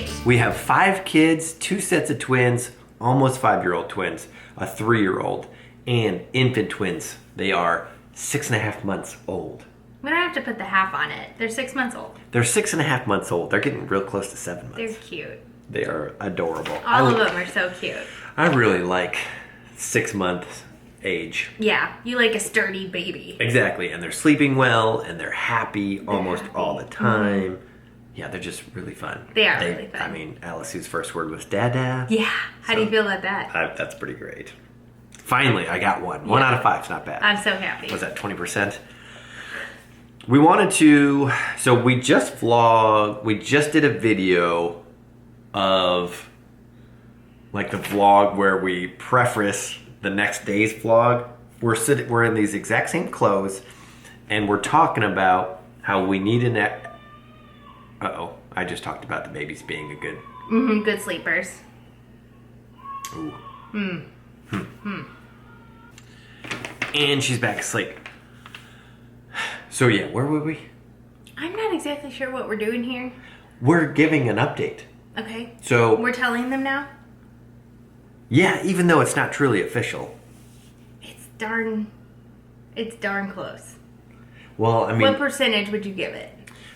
great. We have 5 kids, 2 sets of twins, almost 5-year-old twins, a 3-year-old, and infant twins. They are 6.5 months old. We don't have to put the half on it. They're 6 months old. They're 6.5 months old. They're getting real close to 7 months. They're cute. They are adorable. All of them are so cute. I really like 6 months age. Yeah, you like a sturdy baby. Exactly, and they're sleeping well, and they're happy almost all the time. Yeah, they're just really fun. They are really fun. I mean, Alice's first word was dada. Yeah, how do you feel about that? That's pretty great. Finally, I got one. 1 out of 5 is not bad. I'm so happy. Was that 20%? We wanted to, so we just did a video of like the vlog where we preface the next day's vlog. We're in these exact same clothes and we're talking about how we need an, uh-oh, I just talked about the babies being a good. Good sleepers. Ooh. And she's back asleep. So yeah, where were we? I'm not exactly sure what we're doing here. We're giving an update. Okay. So we're telling them now? Yeah, even though it's not truly official. It's darn close. Well, I mean, what percentage would you give it?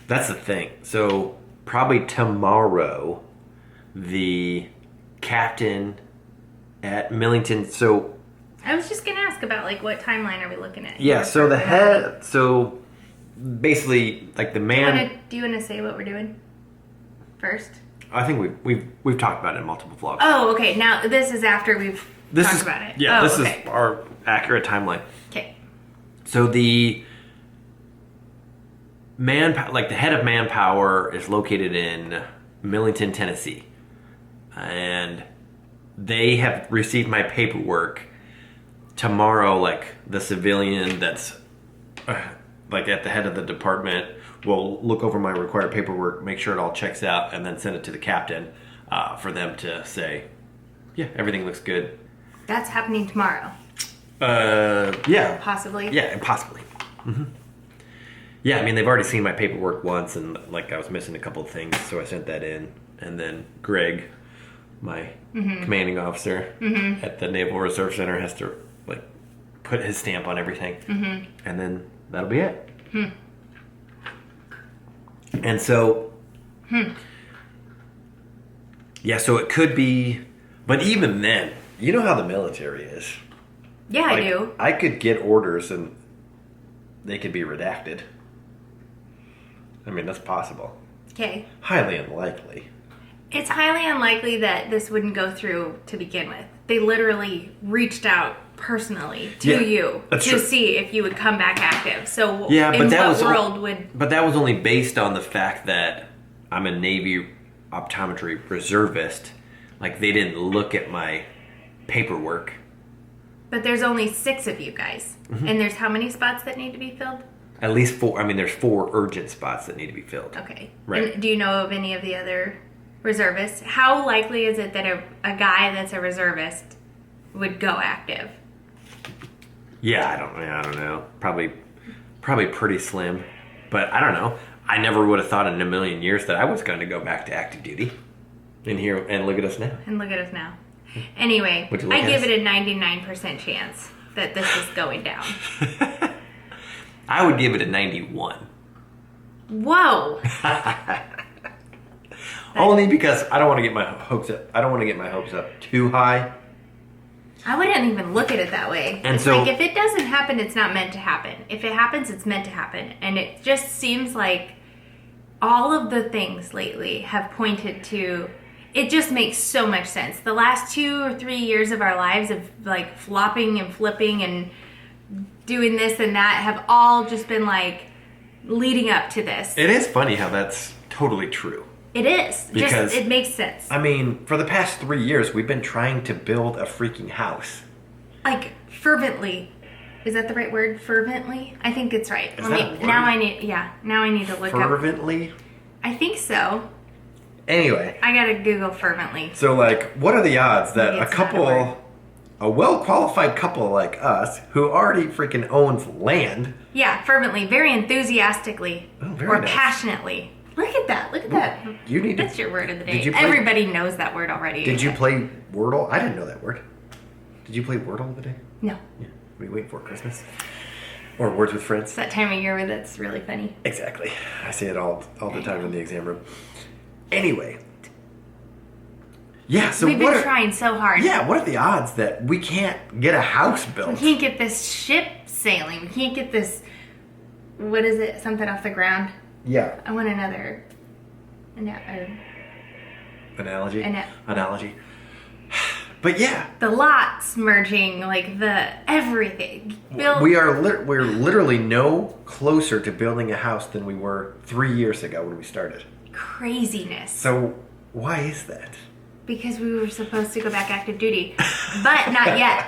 That's the thing. So probably tomorrow, the captain at Millington, so I was just gonna ask about like what timeline are we looking at? Yeah, so the head, so basically like the man. Do you wanna say what we're doing first? I think we've talked about it in multiple vlogs. Oh, okay. Now this is after we've talked about it. Yeah, this is our accurate timeline. Okay. So the the head of manpower is located in Millington, Tennessee, and they have received my paperwork. Tomorrow, like the civilian that's like at the head of the department will look over my required paperwork, make sure it all checks out, and then send it to the captain for them to say, yeah, everything looks good. That's happening tomorrow. Yeah. Possibly. Yeah, possibly. Mm-hmm. Yeah, I mean, they've already seen my paperwork once, and like I was missing a couple of things, so I sent that in. And then Greg, my commanding officer at the Naval Reserve Center, has to like put his stamp on everything, and then that'll be it. And so, yeah, so it could be, but even then, you know how the military is. Yeah, like, I do. I could get orders and they could be redacted. I mean, that's possible. Okay. Highly unlikely. It's highly unlikely that this wouldn't go through to begin with. They literally reached out personally to you to see if you would come back active. So yeah, but But that was only based on the fact that I'm a Navy optometry reservist. Like, they didn't look at my paperwork. But there's only 6 of you guys. And there's how many spots that need to be filled? At least 4. I mean, there's 4 urgent spots that need to be filled. Okay. Right. And do you know of any of the other reservists? How likely is it that a guy that's a reservist would go active? Yeah, I don't know. Probably pretty slim. But I don't know. I never would have thought in a million years that I was going to go back to active duty. And here, and look at us now. Anyway, I give it a 99% chance that this is going down. I would give it a 91. Whoa. Only because I don't want to get my hopes up. I don't want to get my hopes up too high. I wouldn't even look at it that way. And it's so, like, if it doesn't happen, it's not meant to happen. If it happens, it's meant to happen. And it just seems like all of the things lately have pointed to, it just makes so much sense. The last 2 or 3 years of our lives of like flopping and flipping and doing this and that have all just been like leading up to this. It is funny how that's totally true. It is. Because, it makes sense. I mean, for the past 3 years, we've been trying to build a freaking house. Like, fervently. Is that the right word? Fervently? I think it's right. Now I need to look up. Fervently? I think so. Anyway. I gotta Google fervently. So, like, what are the odds that a well-qualified couple like us, who already freaking owns land. Yeah, fervently, very enthusiastically, very nice. passionately. Look at at that. Look at that. You need That's to. your word of the day. Did you play, Everybody knows that word already. Did you play Wordle? I didn't know that word. Did you play Wordle the day? No. Yeah. What are you waiting for, Christmas? Or Words with Friends? It's that time of year where that's really funny. Exactly. I say it all the time in the exam room. Anyway. Yeah, so we've been trying so hard. Yeah, what are the odds that we can't get a house built? We can't get this ship sailing. We can't get this, what is it, something off the ground? Yeah. I want another analogy. Analogy. But yeah, the lots merging, like the everything. We're literally no closer to building a house than we were 3 years ago when we started. Craziness. So why is that? Because we were supposed to go back active duty, but not yet.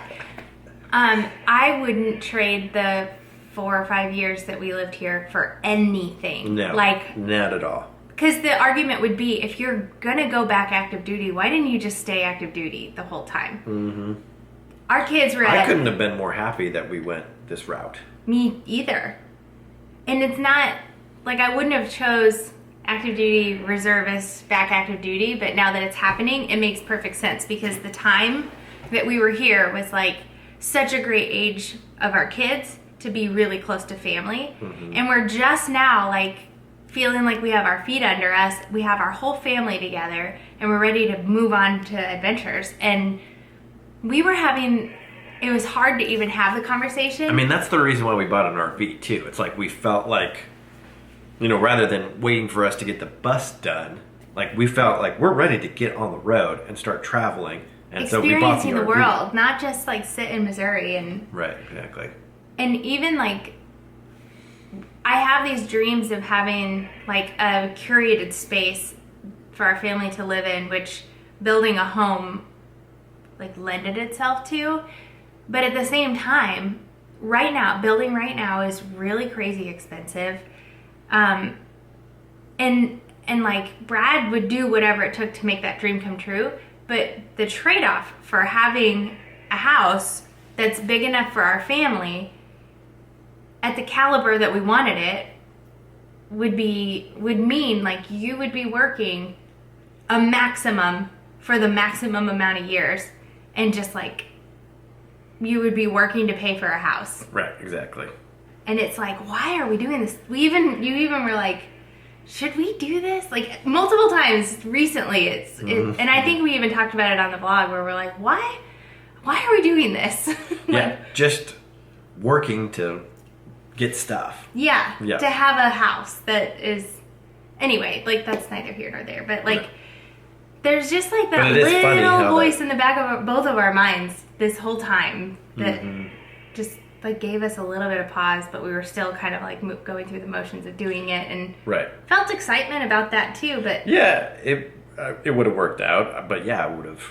I wouldn't trade the 4 or 5 years that we lived here for anything. No, like not at all. Because the argument would be, if you're gonna go back active duty, why didn't you just stay active duty the whole time? Mm-hmm. Our kids were. I couldn't have been more happy that we went this route. Me either. And it's not like I wouldn't have chose active duty, reservist, back active duty, but now that it's happening, it makes perfect sense because the time that we were here was like such a great age of our kids to be really close to family. Mm-hmm. And we're just now like feeling like we have our feet under us, we have our whole family together, and we're ready to move on to adventures. And we were having, it was hard to even have the conversation. I mean, that's the reason why we bought an RV too. It's like we felt like, rather than waiting for us to get the bus done, like we felt like we're ready to get on the road and start traveling. And so we bought the RV. Experiencing the world, not just like sit in Missouri and... Right, exactly. And even like, I have these dreams of having like a curated space for our family to live in, which building a home like lended itself to. But at the same time, building right now is really crazy expensive. And like Brad would do whatever it took to make that dream come true. But the trade-off for having a house that's big enough for our family at the caliber that we wanted it would mean like you would be working a maximum for the maximum amount of years, and just like you would be working to pay for a house. Right, exactly. And it's like, why are we doing this? You even were like, should we do this? Like multiple times recently, and I think we even talked about it on the blog where we're like, why are we doing this? Yeah, just working to get stuff. Yeah, to have a house that is, anyway, like that's neither here nor there, but like there's just like that little voice in the back of both of our minds this whole time that just like gave us a little bit of pause, but we were still kind of like going through the motions of doing it, and felt excitement about that too. But yeah, it would have worked out, but yeah, I would have.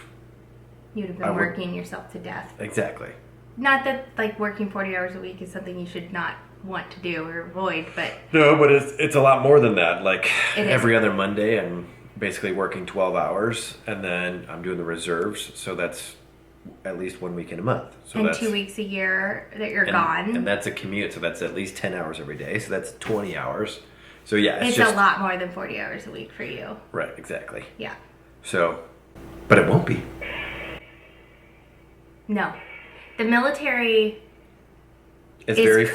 You'd have been working yourself to death. Exactly. Not that like working 40 hours a week is something you should not want to do or avoid, but no, but it's a lot more than that. Like every other Monday, I'm basically working 12 hours, and then I'm doing the reserves, so that's at least 1 weekend a month. So and that's 2 weeks a year that you're gone. And that's a commute, so that's at least 10 hours every day, so that's 20 hours. So yeah, it's just a lot more than 40 hours a week for you. Right, exactly. Yeah. So, but it won't be. No. The military is very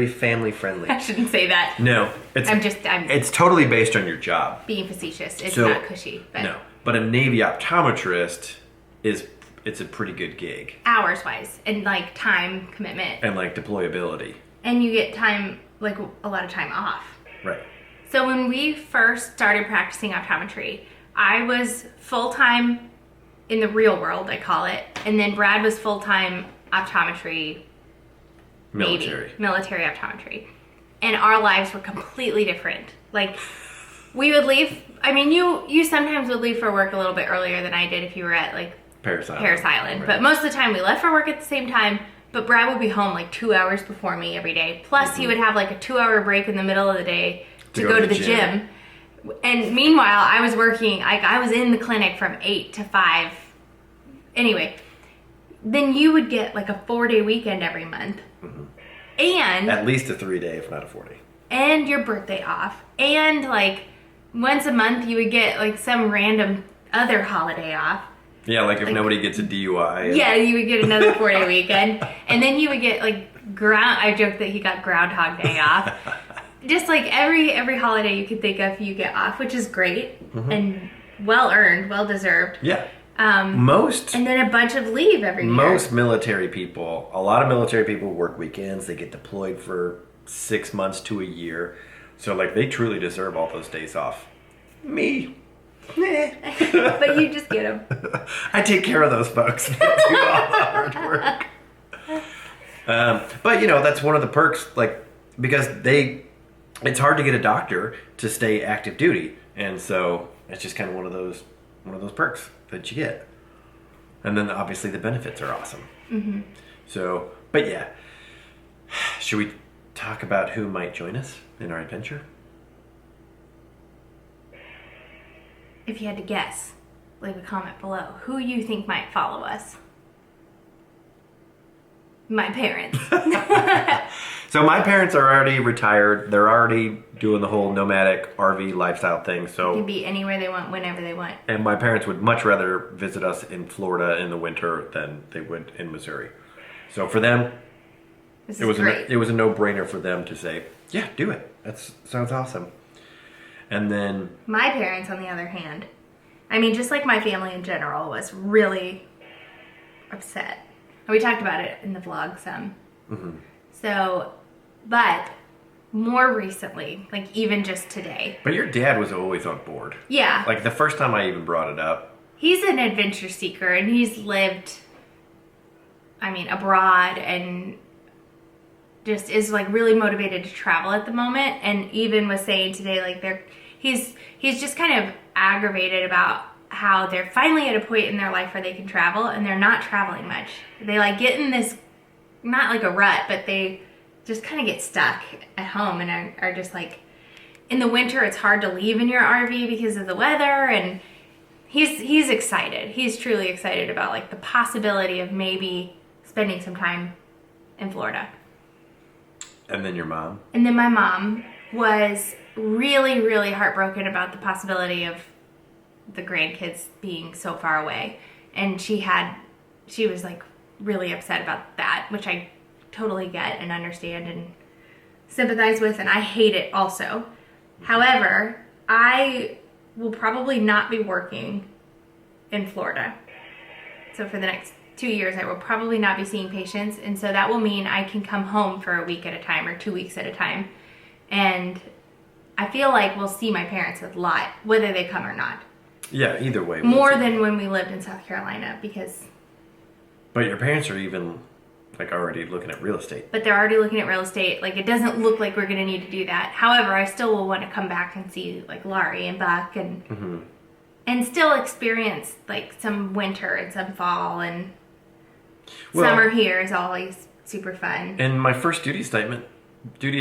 family friendly. I shouldn't say that. No, it's totally based on your job. Being facetious. It's not cushy. But no, but a Navy optometrist it's a pretty good gig. Hours wise, and like time commitment. And like deployability. And you get time, like a lot of time off. Right. So when we first started practicing optometry, I was full-time in the real world, I call it. And then Brad was full-time optometry. Military optometry. And our lives were completely different. Like, we would leave, I mean, you sometimes would leave for work a little bit earlier than I did if you were at, like, Paris Island. Right. But most of the time we left for work at the same time, but Brad would be home, like, 2 hours before me every day. Plus, he would have, like, a 2-hour break in the middle of the day to go to the gym. And meanwhile, I was working, I was in the clinic from 8 to 5. Anyway, then you would get, like, a 4-day weekend every month. Mm-hmm. And at least a 3-day, if not a 4-day. and your birthday off, and like once a month you would get like some random other holiday off. Yeah, like if nobody gets a DUI. Yeah, you would get another 4-day weekend. And then you would get like I joked that he got Groundhog Day off. Just like every holiday you could think of, you get off, which is great and well earned, well deserved. Yeah. And then a bunch of leave every year. Most military people, a lot of military people work weekends. They get deployed for 6 months to a year. So like they truly deserve all those days off. Me. But you just get them. I take care of those folks that do all the hard work. But you know, that's one of the perks, like, because it's hard to get a doctor to stay active duty. And so it's just kind of one of those perks that you get. And then obviously the benefits are awesome. Mm-hmm. So, but yeah. Should we talk about who might join us in our adventure? If you had to guess, leave a comment below. Who you think might follow us? My parents. So my parents are already retired. They're already doing the whole nomadic RV lifestyle thing. So they can be anywhere they want, whenever they want. And my parents would much rather visit us in Florida in the winter than they would in Missouri. So for them, it was a no-brainer for them to say, yeah, do it. That sounds awesome. And then my parents, on the other hand, I mean, just like my family in general, was really upset. And we talked about it in the vlog some. Mm-hmm. So, but more recently, like even just today. But your dad was always on board. Yeah. Like the first time I even brought it up. He's an adventure seeker, and he's lived, I mean, abroad, and just is like really motivated to travel at the moment. And even was saying today, like he's just kind of aggravated about how they're finally at a point in their life where they can travel, and they're not traveling much. They like get in this, not like a rut, but they just kind of get stuck at home and are just like, in the winter it's hard to leave in your RV because of the weather. And he's excited. He's truly excited about like the possibility of maybe spending some time in Florida. And then your mom? And then my mom was really, really heartbroken about the possibility of the grandkids being so far away. And she was like really upset about that, which I totally get and understand and sympathize with, and I hate it also. However, I will probably not be working in Florida. So for the next 2 years, I will probably not be seeing patients, and so that will mean I can come home for a week at a time or 2 weeks at a time. And I feel like we'll see my parents a lot, whether they come or not. Yeah, either way. More than when we lived in South Carolina, because... But your parents are even, like, already looking at real estate. But they're already looking at real estate. Like, it doesn't look like we're going to need to do that. However, I still will want to come back and see, like, Laurie and Buck and still experience, like, some winter and some fall, and summer here is always super fun. And my first duty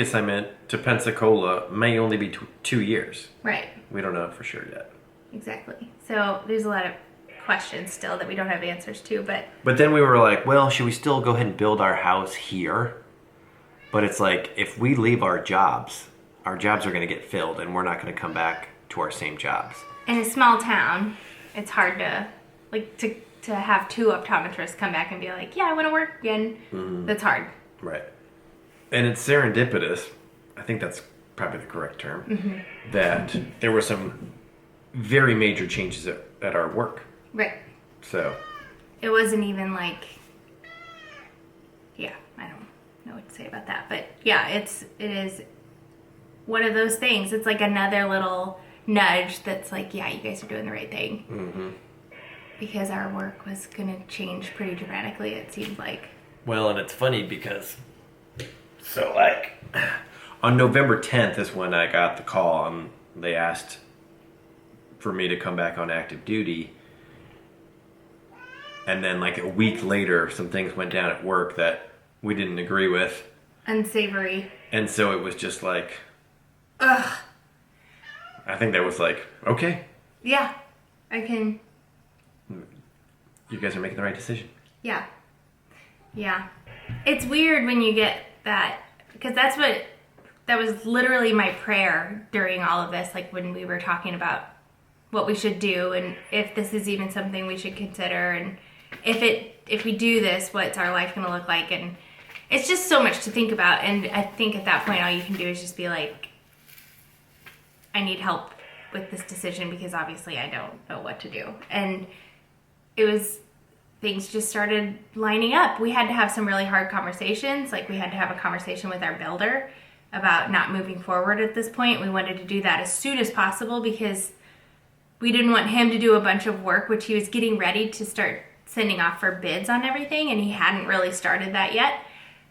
assignment to Pensacola may only be 2 years. Right. We don't know for sure yet. Exactly. So there's a lot of questions still that we don't have answers to, but then we were like, well, should we still go ahead and build our house here? But it's like, if we leave our jobs are going to get filled, and we're not going to come back to our same jobs. In a small town, it's hard to to have two optometrists come back and be like, yeah, I want to work again. That's hard. Right. And it's serendipitous, I think that's probably the correct term, that there were some very major changes at our work. Right. So it wasn't even like, yeah, I don't know what to say about that, but yeah, it is one of those things. It's like another little nudge that's like, yeah, you guys are doing the right thing. Because our work was going to change pretty dramatically, it seemed like. Well, and it's funny because, so like, on November 10th is when I got the call, and they asked for me to come back on active duty. And then like a week later, some things went down at work that we didn't agree with. Unsavory. And so it was just like, ugh. I think that was like, okay. Yeah, I can. You guys are making the right decision. Yeah. Yeah. It's weird when you get that, because that's what that was literally my prayer during all of this, like when we were talking about what we should do and if this is even something we should consider, and if we do this, what's our life going to look like? And it's just so much to think about. And I think at that point, all you can do is just be like, I need help with this decision because obviously I don't know what to do. And things just started lining up. We had to have some really hard conversations. Like we had to have a conversation with our builder about not moving forward at this point. We wanted to do that as soon as possible because we didn't want him to do a bunch of work, which he was getting ready to start sending off for bids on everything, and he hadn't really started that yet.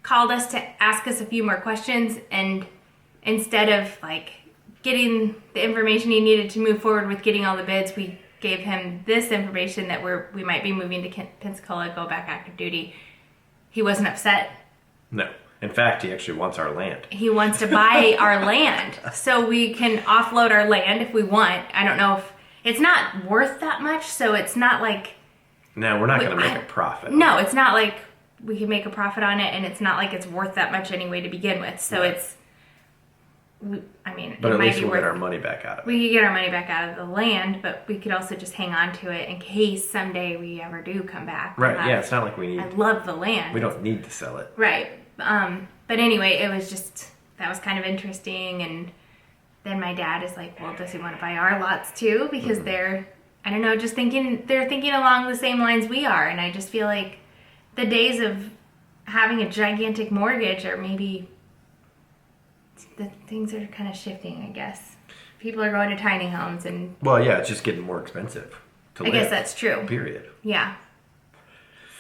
Called us to ask us a few more questions, and instead of like getting the information he needed to move forward with getting all the bids, we gave him this information that we might be moving to Pensacola, go back active duty. He wasn't upset. No. In fact, he actually wants our land. He wants to buy our land so we can offload our land if we want. I don't know if it's not worth that much, so it's not like... No, we're not going to make a profit. No, it's not like we can make a profit on it, and it's not like it's worth that much anyway to begin with. So it's... I mean, but it at might least be we'll worth... get our money back out of it. We could get our money back out of the land, but we could also just hang on to it in case someday we ever do come back. Right, yeah, it's not like we need... I love the land. We don't need to sell it. Right. But anyway, it was just... That was kind of interesting, and then my dad is like, well, does he want to buy our lots too? Because they're... I don't know, just they're thinking along the same lines we are. And I just feel like the days of having a gigantic mortgage are maybe, the things are kind of shifting, I guess. People are going to tiny homes and... Well, yeah, it's just getting more expensive to live. I guess that's true. Period. Yeah.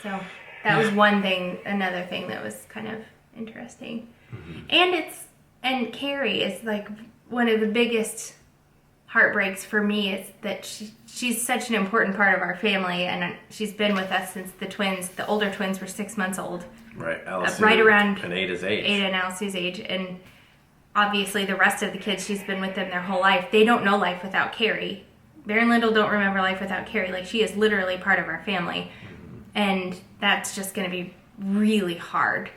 So that was one thing, another thing that was kind of interesting. Mm-hmm. And Carrie is like one of the biggest heartbreaks for me is that she's such an important part of our family, and she's been with us since the older twins were 6 months old. Right, Alice right around and Ada's age. Ada and Alice's age, and obviously the rest of the kids, she's been with them their whole life. They don't know life without Carrie. Berend Lyndle don't remember life without Carrie. Like, she is literally part of our family, and that's just going to be really hard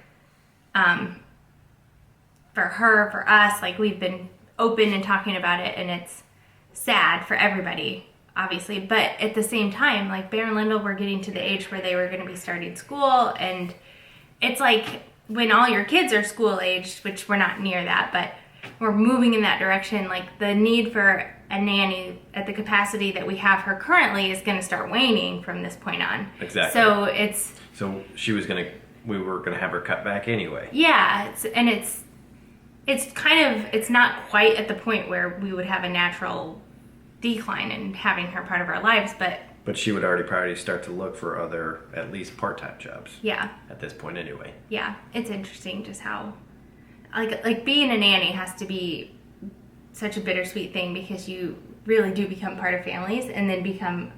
for her, for us. Like, we've been open and talking about it, and it's sad for everybody, obviously, but at the same time, like, Berend Lyndle were getting to the age where they were going to be starting school, and it's like when all your kids are school aged, which we're not near that, but we're moving in that direction. Like, the need for a nanny at the capacity that we have her currently is going to start waning from this point on. Exactly. So we were gonna have her cut back anyway. Yeah, it's not quite at the point where we would have a natural decline in having her part of our lives, but she would already probably start to look for other, at least part-time jobs. Yeah. At this point anyway. Yeah, it's interesting just how, like being a nanny has to be such a bittersweet thing, because you really do become part of families and then become,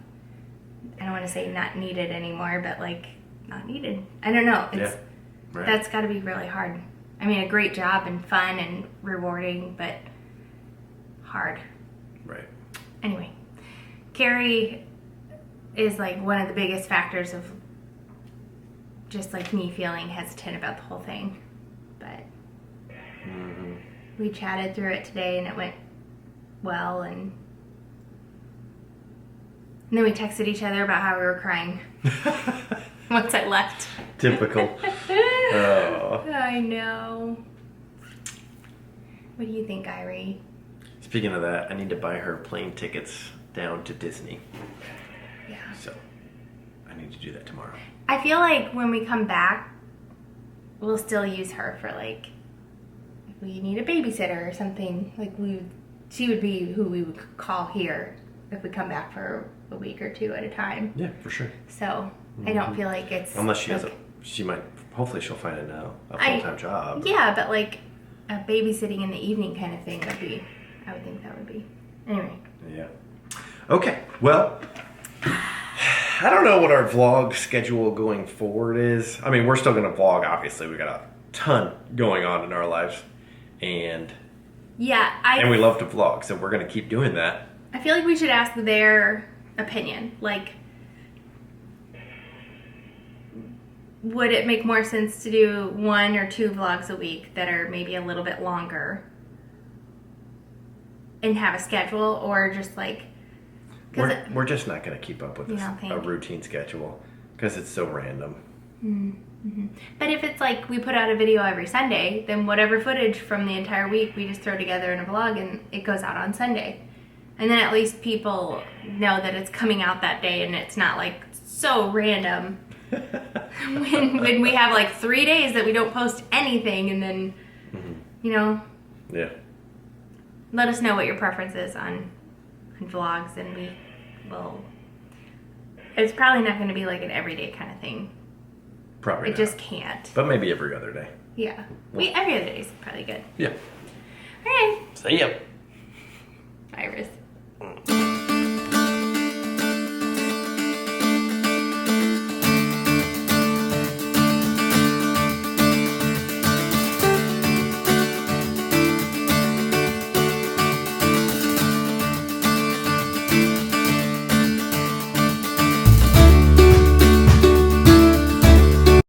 I don't want to say not needed anymore, but like not needed. I don't know. Right. That's got to be really hard. I mean, a great job and fun and rewarding, but hard. Right. Anyway, Carrie is like one of the biggest factors of just like me feeling hesitant about the whole thing. But we chatted through it today and it went well, and then we texted each other about how we were crying once I left. Typical. Oh. I know. What do you think, Irie? Speaking of that, I need to buy her plane tickets down to Disney. Yeah. So, I need to do that tomorrow. I feel like when we come back, we'll still use her for like, if we need a babysitter or something, like she would be who we would call here if we come back for a week or two at a time. Yeah, for sure. So, I don't feel like it's... Unless she like, has hopefully she'll find a full-time job. Yeah, but like a babysitting in the evening kind of thing would be, I would think that would be. Anyway. Yeah. Okay, well, I don't know what our vlog schedule going forward is. I mean, we're still going to vlog, obviously. We got a ton going on in our lives. And we love to vlog, so we're going to keep doing that. I feel like we should ask their opinion. Like, would it make more sense to do 1 or 2 vlogs a week that are maybe a little bit longer and have a schedule, or just like, We're just not going to keep up with You don't think? a routine schedule because it's so random. but if it's like we put out a video every Sunday, then whatever footage from the entire week we just throw together in a vlog and it goes out on Sunday. And then at least people know that it's coming out that day and it's not like so random when we have like 3 days that we don't post anything, and then, you know, Yeah. let us know what your preference is on vlogs, and we will. It's probably not going to be like an everyday kind of thing. Probably It not. just can't. But maybe every other day. Yeah. Every other day is probably good. Yeah. All right. See ya. Iris.